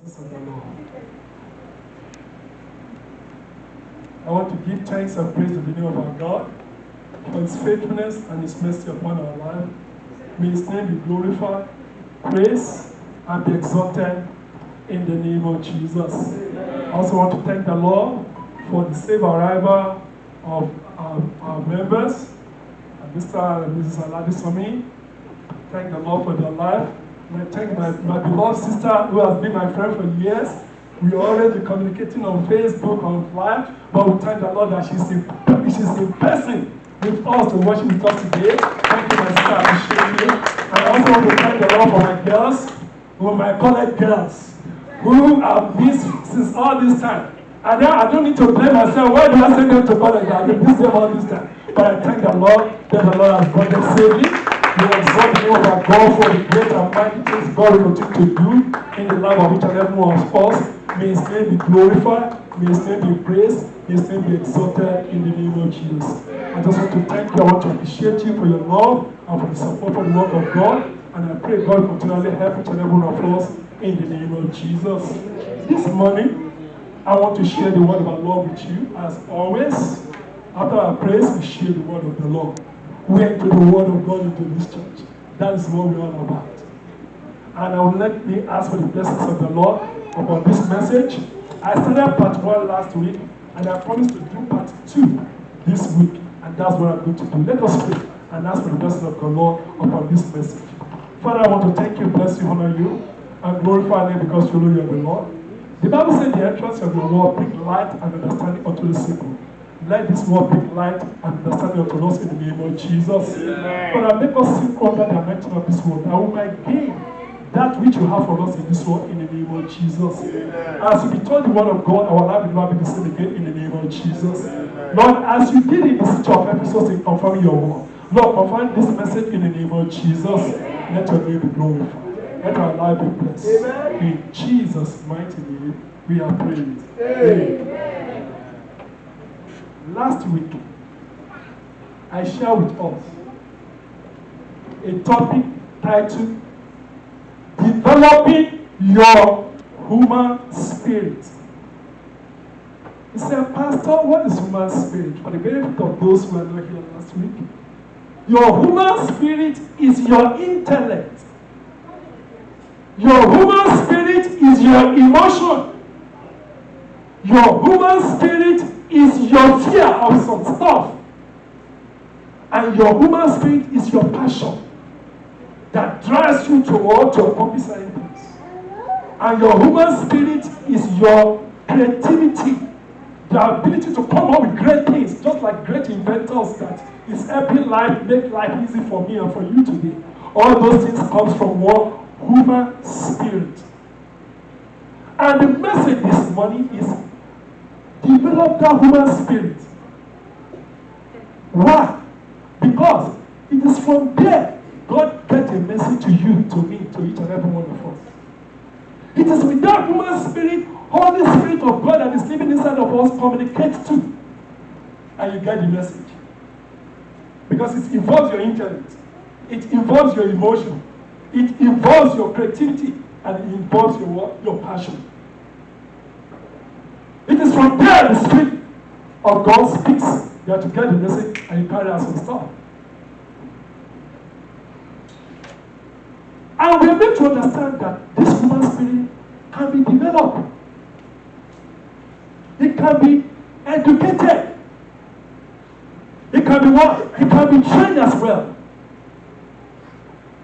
Of the Lord. I want to give thanks and praise to the name of our God for His faithfulness and His mercy upon our life. May His name be glorified, praised, and be exalted in the name of Jesus. I also want to thank the Lord for the safe arrival of our members, Mr. and Mrs. Aladisomi. Thank the Lord for their life. And I thank my beloved sister who has been my friend for years. We already communicating on Facebook, on live, but we thank the Lord that she's in person with us to worship with us today. Thank you, my sister, I appreciate you. And I also want to thank the Lord for my girls, my college girls, who have missed since all this time. And I don't need to blame myself. Why do I send them to college? I've been missing them all this time. But I thank the Lord that the Lord has brought them safely. We exalt the name of our God for the great and mighty things God will continue to do in the life of each and every one of us. May His name be glorified. May His name be praised. May His name be exalted in the name of Jesus. I just want to thank you. I want to appreciate you for your love and for the support for the work of God. And I pray God continually help each and every one of us in the name of Jesus. This morning, I want to share the word of our Lord with you. As always, after our praise, we share the word of the Lord. We enter the word of God into this church. That is what we're all about. And I would let me ask for the blessings of the Lord upon this message. I started part 1 last week, and I promised to do part 2 this week. And that's what I'm going to do. Let us pray and ask for the blessing of the Lord upon this message. Father, I want to thank you, bless you, honor you, and glorify you because you know you are the Lord. The Bible said the entrance of your word bring light and understanding unto the simple. Let this word bring light and understanding unto us in the name of Jesus. Father, make us sit under the anointing of this word, that we might gain that which you have for us in this word in the name of Jesus. As we be told the word of God, our life will never be the same again in the name of Jesus. Lord, as you did in the city of Ephesus in confirming your word, Lord, confirm this message in the name of Jesus. Let your name be glorified. Let our life be blessed. In Jesus' mighty name, we are praying. Amen. Last week, I shared with us a topic titled Developing Your Human Spirit. He said, Pastor, what is human spirit? For the benefit of those who are not here last week, your human spirit is your intellect. Your human spirit is your emotion. Your human spirit is your fear of some stuff. And your human spirit is your passion that drives you toward your accomplish certain things. And your human spirit is your creativity, the ability to come up with great things, just like great inventors that is helping life, make life easy for me and for you today. All those things comes from one human spirit. And the message this morning is develop that human spirit. Why? Because it is from there God gets a message to you, to me, to each and every one of us. It is with that human spirit, Holy Spirit of God that is living inside of us communicates to. And you get the message. Because it involves your intellect. It involves your emotion. It involves your creativity. And it involves your passion. It is from there the Spirit of God speaks. You have to get the message and you carry out some stuff. And we need to understand that this human spirit can be developed. It can be educated. It can be what? It can be trained as well.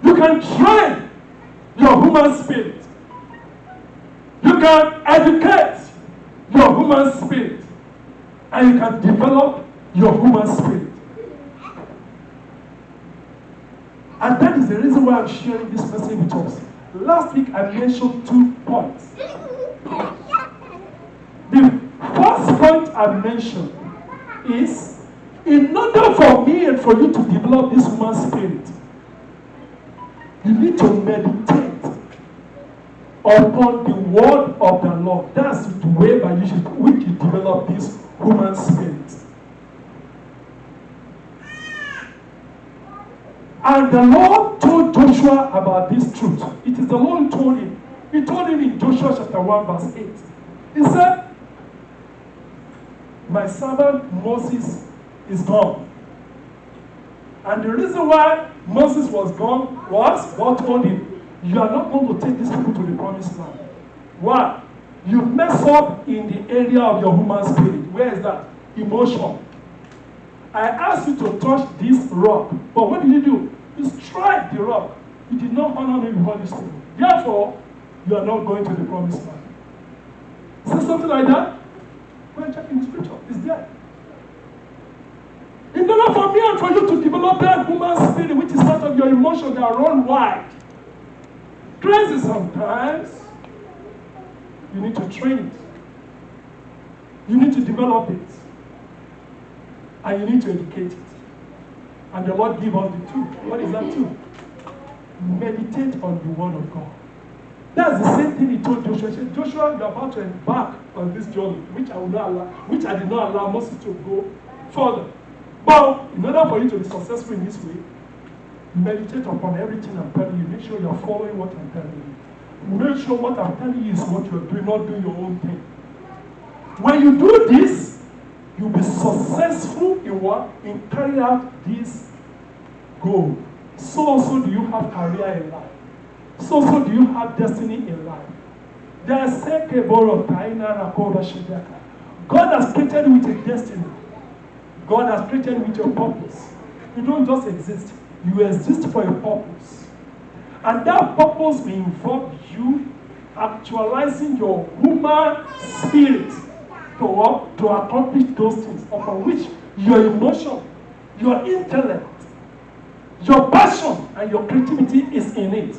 You can train your human spirit. You can educate your human spirit. And you can develop your human spirit. And that is the reason why I'm sharing this message with us. Last week I mentioned 2 points. The first point I mentioned is, in order for me and for you to develop this human spirit, you need to meditate upon the word of the Lord. That's the way by which you develop this human spirit. And the Lord told Joshua about this truth. It is the Lord who told him He told him in Joshua chapter 1 verse 8. He said, my servant Moses is gone. And the reason why Moses was gone was God told him, you are not going to take these people to the promised land. Why? You mess up in the area of your human spirit. Where is that? Emotion. I asked you to touch this rock, but what did you do? You strike the rock. You did not honor me before this people. Therefore, you are not going to the promised land. Is there something like that? Go and check in the scripture. It's there. In order for me and for you to develop that human spirit, which is part of your emotion, that run wide, crazy sometimes, you need to train it. You need to develop it. And you need to educate it. And the Lord give us the tool. What is that tool? Meditate on the word of God. That's the same thing he told Joshua. He said, Joshua, you're about to embark on this journey, which I did not allow Moses to go further. But in order for you to be successful in this way, meditate upon everything I'm telling you. Make sure you're following what I'm telling you. Make sure what I'm telling you is what you're doing, not doing your own thing. When you do this, you'll be successful in what? In carrying out this goal. So also do you have career in life. So also do you have destiny in life. God has created you with a destiny. God has created you with your purpose. You don't just exist. You exist for a purpose. And that purpose will involve you actualizing your human spirit to accomplish those things upon which your emotion, your intellect, your passion, and your creativity is in it.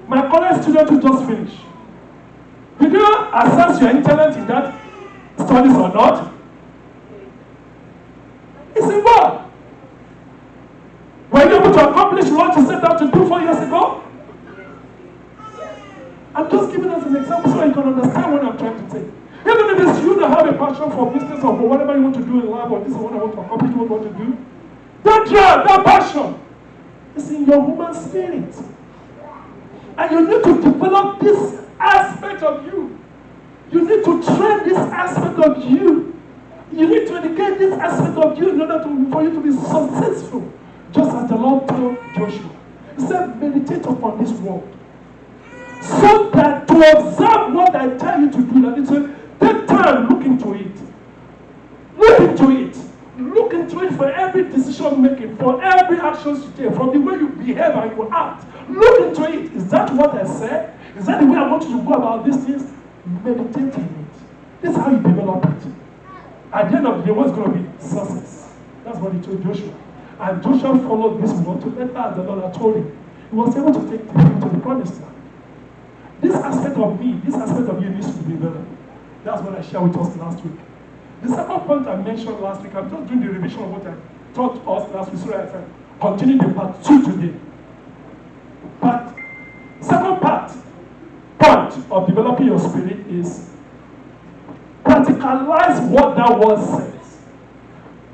My college student who just finished, did you assess your intellect in that studies or not? It's involved. Were you able to accomplish what you set out to do 4 years ago? I'm just giving us an example so you can understand what I'm trying to say. Even if it's you that have a passion for business or for whatever you want to do in life, or this is what I want to accomplish, what I want to do, that drive, that passion is in your human spirit. And you need to develop this aspect of you. You need to train this aspect of you. You need to educate this aspect of you in order for you to be successful. Just as the Lord told Joshua. He said, meditate upon this word. So that to observe what I tell you to do, that is, take time, look into it. Look into it. Look into it for every decision making, for every action you take, from the way you behave and you act. Look into it. Is that what I said? Is that the way I want you to go about these things? Meditate in it. This is how you develop it. At the end of the day, what's going to be? Success. That's what he told Joshua. And Joshua followed this word to let as the Lord had told him. He was able to take him to the promised land. This aspect of me, this aspect of you needs to be developed. That's what I shared with us last week. The second point I mentioned last week, I'm just doing the revision of what I taught us last week, so I can continue the part 2 today. Second point of developing your spirit is practicalize what that word says.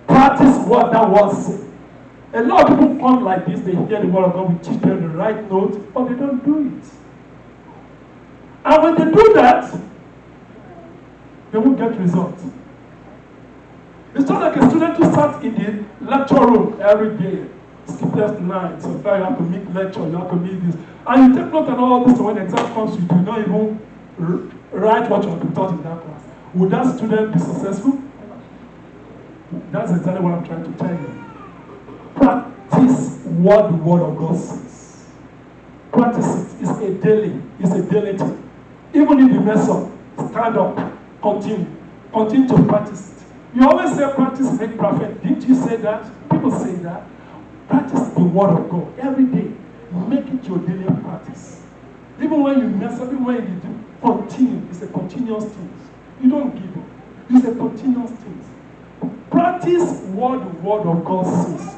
Practice what that word says. A lot of people come like this, they hear the word of God, we teach them the right note, but they don't do it. And when they do that, they won't get results. It's not like a student who sat in the lecture room every day, sleepless nights, sometimes you have to meet lecture, you have to meet this. And you take note and all this, so when the exam comes, you do not even write what you have been taught in that class. Would that student be successful? That's exactly what I'm trying to tell you. Practice what the Word of God says. Practice it. It's a daily thing. Even if you mess up, stand up, continue to practice it. You always say practice make perfect. Didn't you say that? People say that. Practice the Word of God every day. Make it your daily practice. Even when you mess up, even when you do, continue. It's a continuous thing. You don't give up. It's a continuous thing. Practice what the Word of God says.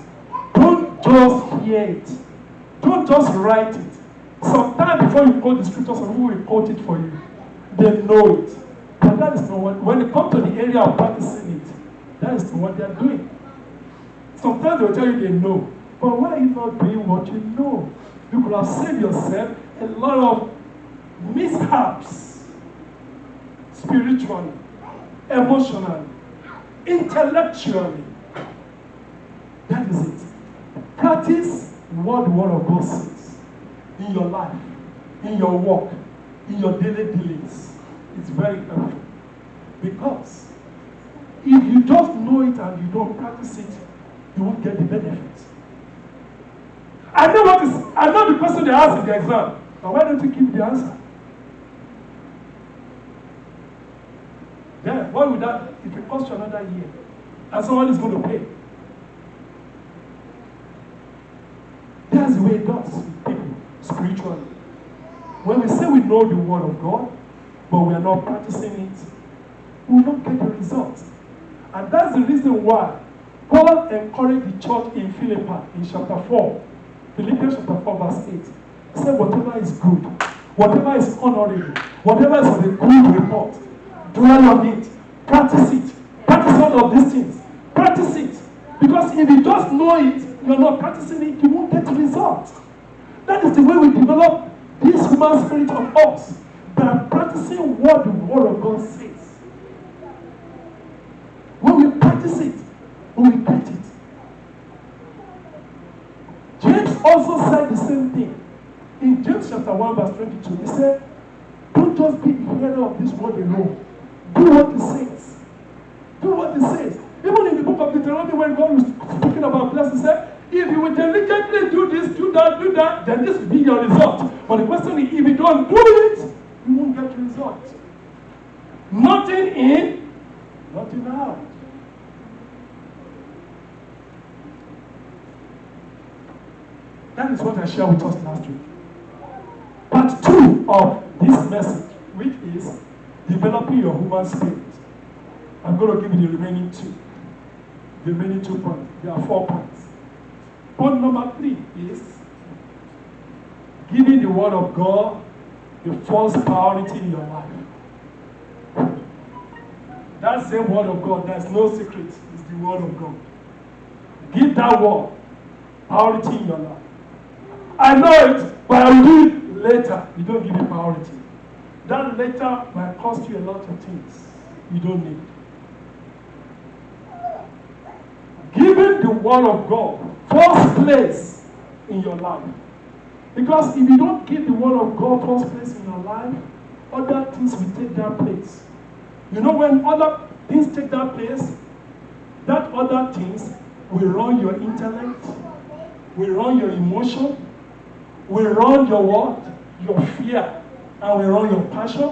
Don't just hear it. Don't just write it. Sometimes before you quote the scripture, some people will quote it for you. They know it. But that is not what, when it comes to the area of practicing it, that is not what they are doing. Sometimes they will tell you they know. But why are you not doing what you know? You could have saved yourself a lot of mishaps spiritually, emotionally, intellectually. That is it. Practice what the Word of God says in your life, in your work, in your daily dealings. It's very helpful. Because if you just know it and you don't practice it, you won't get the benefits. I know the question they asked in the exam, but why don't you give the answer? Then, what would that? It will cost you another year, and someone is going to pay. That's the way it does with people spiritually. When we say we know the Word of God, but we are not practicing it, we will not get the results. And that's the reason why Paul encouraged the church in Philippi in chapter 4, Philippians chapter 4, verse 8. He said, whatever is good, whatever is honorable, whatever is of a good report, dwell on it, practice it. Practice all of these things. Practice it. Because if you just know it, you're not practicing it, you won't get the result. That is the way we develop this human spirit of us, by practicing what the Word of God says. When we practice it, we will get it. James also said the same thing. In James chapter 1, verse 22, he said, don't just be a hearer of this word alone. Do what it says. Do what it says. Even in the book of Deuteronomy, when God was speaking about blessings, he said, if you will diligently do this, do that, then this will be your result. But the question is, if you don't do it, you won't get the result. Nothing in, nothing out. That is what I shared with us last week. Part 2 of this message, which is developing your human spirit. I'm going to give you the remaining 2. The remaining 2 points. There are 4 points. Point number 3 is giving the Word of God the first priority in your life. That same Word of God, there's no secret, it's the Word of God. Give that Word priority in your life. I know it, but I will do it later. You don't give it priority. That later might cost you a lot of things you don't need. Giving the Word of God first place in your life. Because if you don't give the Word of God first place in your life, other things will take that place. You know, when other things take that place, that other things will run your intellect, will run your emotion, will run your what? Your fear, and will run your passion,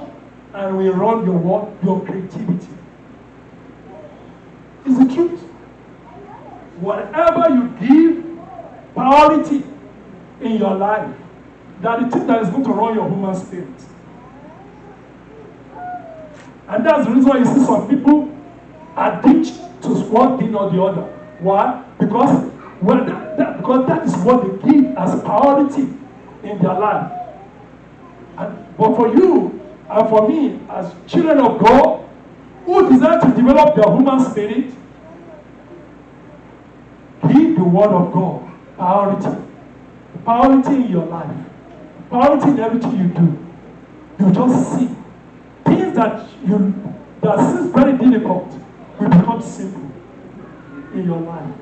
and will run your what? Your creativity. It's the truth. Whatever you give priority in your life, that the thing that is going to run your human spirit. And that's the reason why you see some people addict to one thing or the other. Why? Because that is what they give as priority in their life. But for you and for me, as children of God, who desire to develop their human spirit, give the Word of God priority. Priority in your life. Priority in everything you do. You just see things that seems very difficult will become simple in your life.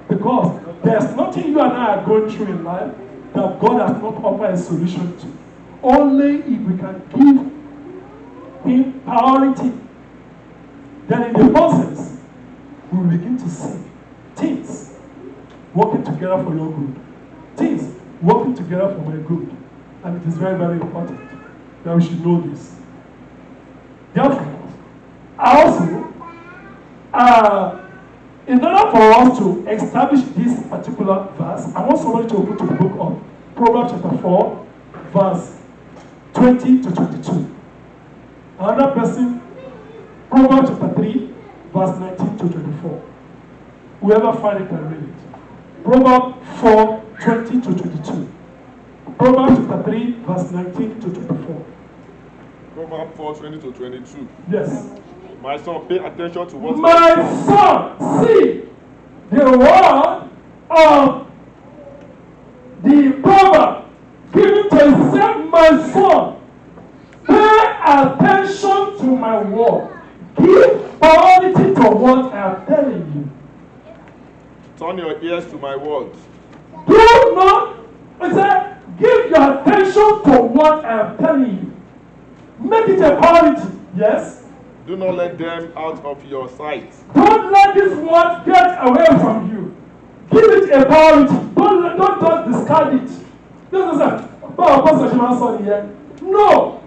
Because there's nothing you and I are going through in life that God has not offered a solution to. Only if we can give Him priority, then in the process, we will begin to see things working together for your good. Things working together for my good. And it is very, very important that we should know this. Therefore, also, in order for us to establish this particular verse, I want somebody to open to the book of Proverbs chapter 4, verse 20 to 22. Another person, Proverbs chapter 3, verse 19 to 24. Whoever find it can read it. Proverbs 4, 20 to 22. Proverbs chapter 3, verse 19 to 24. Proverbs 4, 20 to 22. Yes. My son, pay attention to what... My son, see the word of the proverb given to his son, my attention to my word. Give priority to what I am telling you. Turn your ears to my words. Do not, I said, give your attention to what I am telling you. Make it a priority. Yes? Do not let them out of your sight. Don't let this word get away from you. Give it a priority. Don't just discard it. This is a no.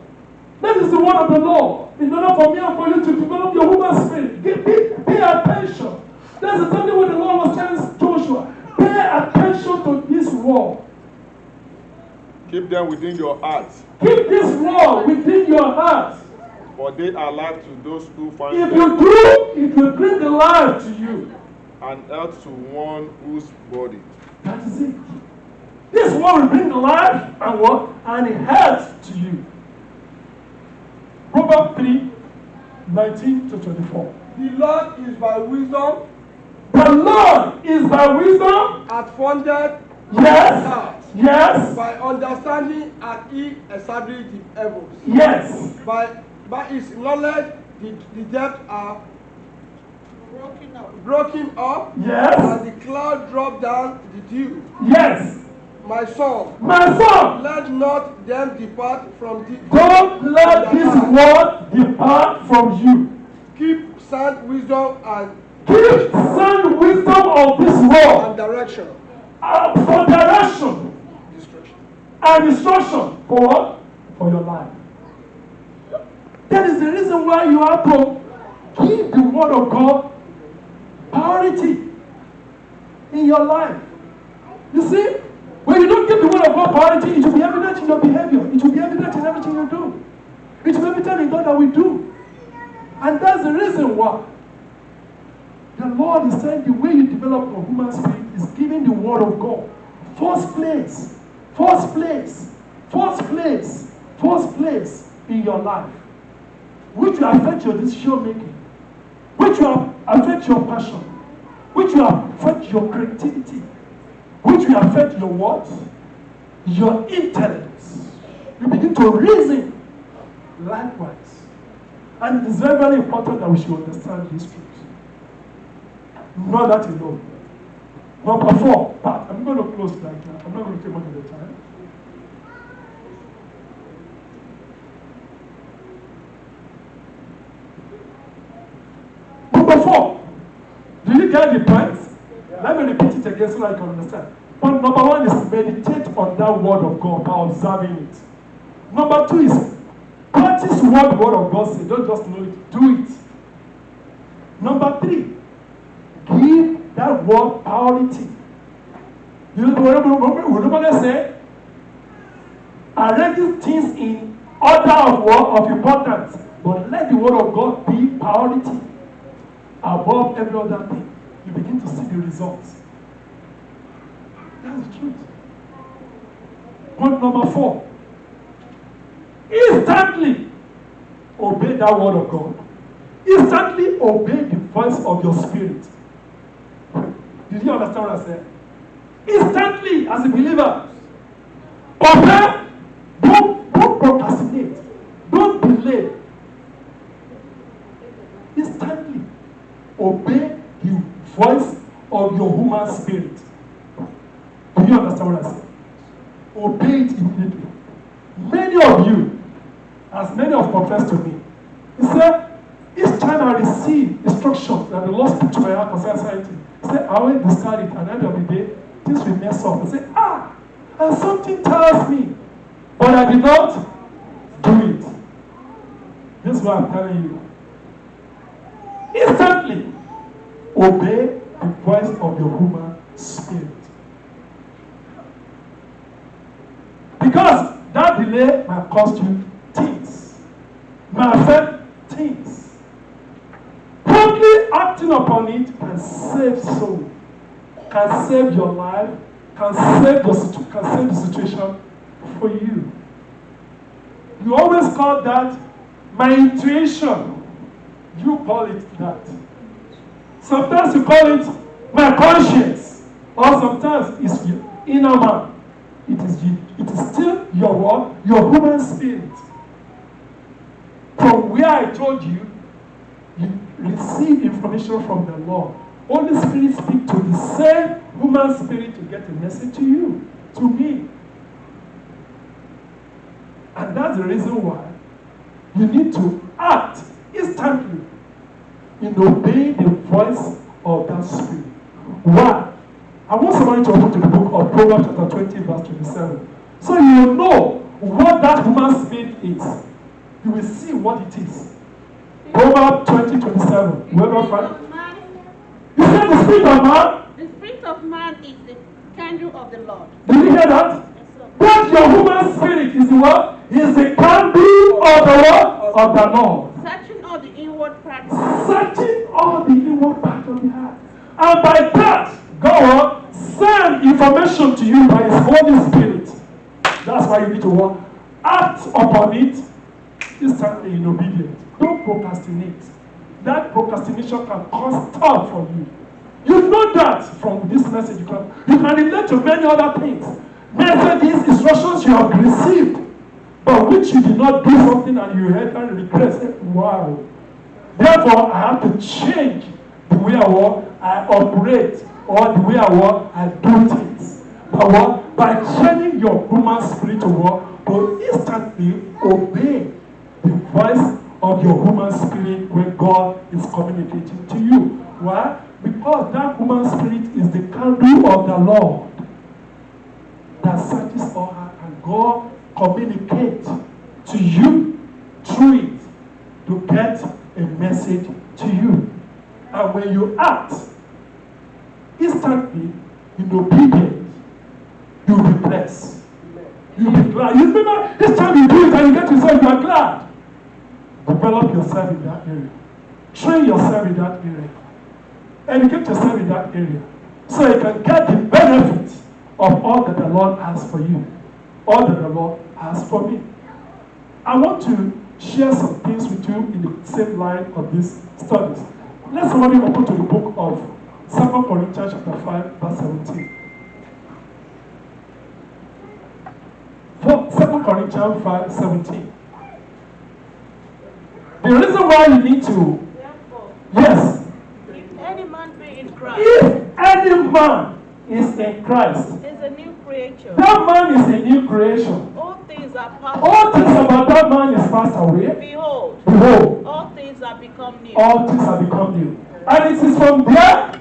That is the word of the Lord. In order for me and for you to develop your human spirit, pay attention. That's exactly what the Lord was telling Joshua. Pay attention to this word. Keep them within your heart. Keep this word within your heart. For they are life to those who find If them. you do, it will bring the life to you. And health to one whose body. That is it. This word will bring the life and what? And health to you. Proverbs 3:19-24. The Lord is by wisdom. The Lord is by wisdom. Hath founded Yes. heart. Yes. By understanding hath he established the heavens. Yes. By his knowledge the depths are broken up. Yes. And the cloud drop down the dew. Yes. My son, let not them depart from thee. Don't let this word depart from you. Keep sound wisdom and Keep sound wisdom of this word. and direction. For direction Destruction. and instruction. For what? For your life. That is the reason why you have to give the word of God priority in your life. You see, when you don't give the word of God priority, it will be evident in your behavior. It will be evident in everything you do. It will be evident in God that we do. And that's the reason why the Lord is saying the way you develop your human spirit is giving the word of God. First place. First place. First place. First place in your life. Which will affect your decision making. Which will affect your passion. Which will affect your creativity. Which will affect your what? Your intellect. You begin to reason likewise. And it is very, very important that we should understand this truth. Not that alone. Number 4, but I'm going to close like that. I'm not going to take much of the time. Number 4. Do you get the point? Yeah. Let me repeat it again so that you can understand. Point number 1 is meditate on that word of God by observing it. Number 2 is practice what the word of God says. Don't just know it. Do it. Number 3, give that word priority. You remember say, arrange things in order of importance, but let the word of God be priority above every other thing. You begin to see the results. That's the truth. Point number 4. Instantly obey that word of God. Instantly obey the voice of your spirit. Did you understand what I said? Instantly, as a believer, obey. Don't procrastinate. Don't delay. Instantly obey the voice of your human spirit. Do you understand what I said? Obey it immediately. Many of you, as many have confessed to me, he said, each time I receive instructions that the Lord speaks to my heart concerning something, he said, I will discard it, and at the end of the day, things will mess up. I say, and something tells me, but I did not do it. This is what I'm telling you. Instantly, obey the voice of your human spirit. Because that delay might cost you things, might affect things. Promptly acting upon it can save soul, can save your life, can save the situation for you. You always call that my intuition. You call it that. Sometimes you call it my conscience, or sometimes it's your inner man. It is still your what? Your human spirit. where I told you, you receive information from the Lord. Holy Spirit speak to the same human spirit to get a message to you, to me. And that's the reason why you need to act instantly in obeying the voice of that spirit. Why? I want somebody to open to the book of Proverbs chapter 20, verse 27. So you will know what that human spirit is. You will see what it is. Proverbs 20, 27. Whoever find. You said the spirit of man? The spirit of man is the candle of the Lord. Did you hear that? That your human spirit is the what? Is the candle of the what? Of the Lord. Searching all the inward parts. Searching all the inward part of the heart. And by that, God send information to you by His Holy Spirit. That's why you need to work. Act upon it instantly in obedience. Don't procrastinate. That procrastination can cause toil for you. You know that from this message. You can relate to many other things. Messages, instructions you have received, but which you did not do something and you had and regret. Wow. Therefore, I have to change the way I operate, or the way I do things. But what? By training your human spirit to work, to instantly obey the voice of your human spirit when God is communicating to you. Why? Because that human spirit is the candle of the Lord that searches all heart, and God communicates to you through it to get a message to you. And when you act instantly in obedience, you'll be blessed. You'll be glad. You remember, this time you do it and you get yourself, you are glad. Develop yourself in that area. Train yourself in that area. Educate yourself in that area. So you can get the benefit of all that the Lord has for you. All that the Lord has for me. I want to share some things with you in the same line of these studies. Let's somebody open to the book of 2 Corinthians chapter 5, verse 17. 2 Corinthians 5, 17. The reason why you need to, Therefore, yes, if any man be in Christ, if any man is in Christ, is a new creature. that man is a new creation. All things are passed All things about that man is passed away. Behold, Behold, all things are become new. all things have become new. And it is from there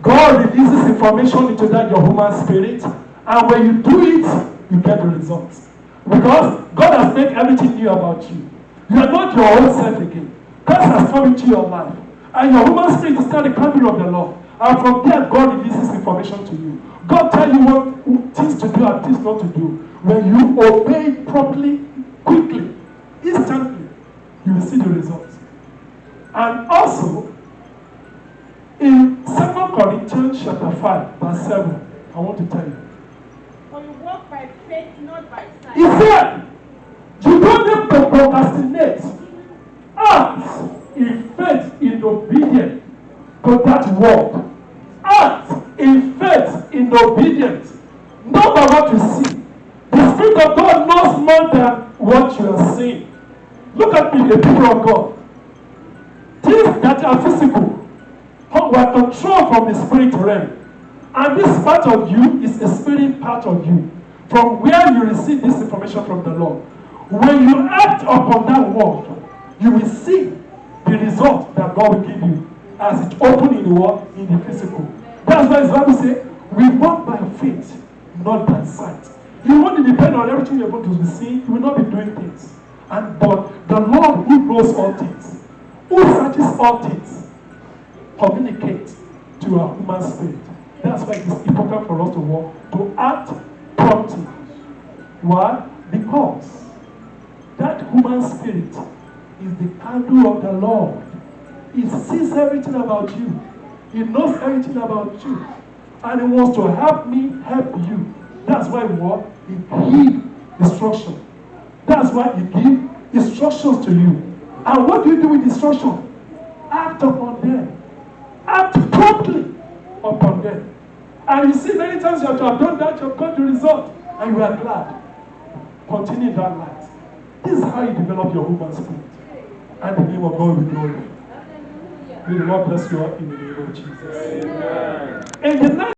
God releases information into that your human spirit. And when you do it, you get the results. Because God has made everything new about you. You are not your own self again. Christ has come into your life. And your human spirit is now the candle of the Lord. And from there, God releases information to you. God tells you what things to do and things not to do. When you obey properly, quickly, instantly, you will see the results. And also, in 2 Corinthians chapter 5, verse 7, I want to tell you. For you walk by faith, not by sight. He said, you don't need to procrastinate. Act in faith, in obedience to that word. Act in faith, in obedience. Not by what you see. The Spirit of God knows more than what you are seeing. Look at me, the people of God. Things that are physical were controlled from the spirit realm. And this part of you is a spirit part of you. From where you receive this information from the Lord. When you act upon that word, you will see the result that God will give you as it opens in the world, in the physical. That's why the Bible says, we walk by faith, not by sight. You won't depend on everything you're going to be seeing. You will not be doing things. But the Lord who knows all things, who searches all things, communicates to our human spirit. That's why it's important for us to walk, to act promptly. Why? Because that human spirit is the candle of the Lord. He sees everything about you. He knows everything about you. And he wants to help me help you. That's why what? He gives instruction. That's why he gives instructions to you. And what do you do with instruction? Act upon them. Act promptly upon them. And you see, many times you have done that, you have got the result. And you are glad. Continue that light. This is how you develop your human spirit. and the name of God will be glorified. May the Lord bless you all in the name of Jesus. Amen. In the next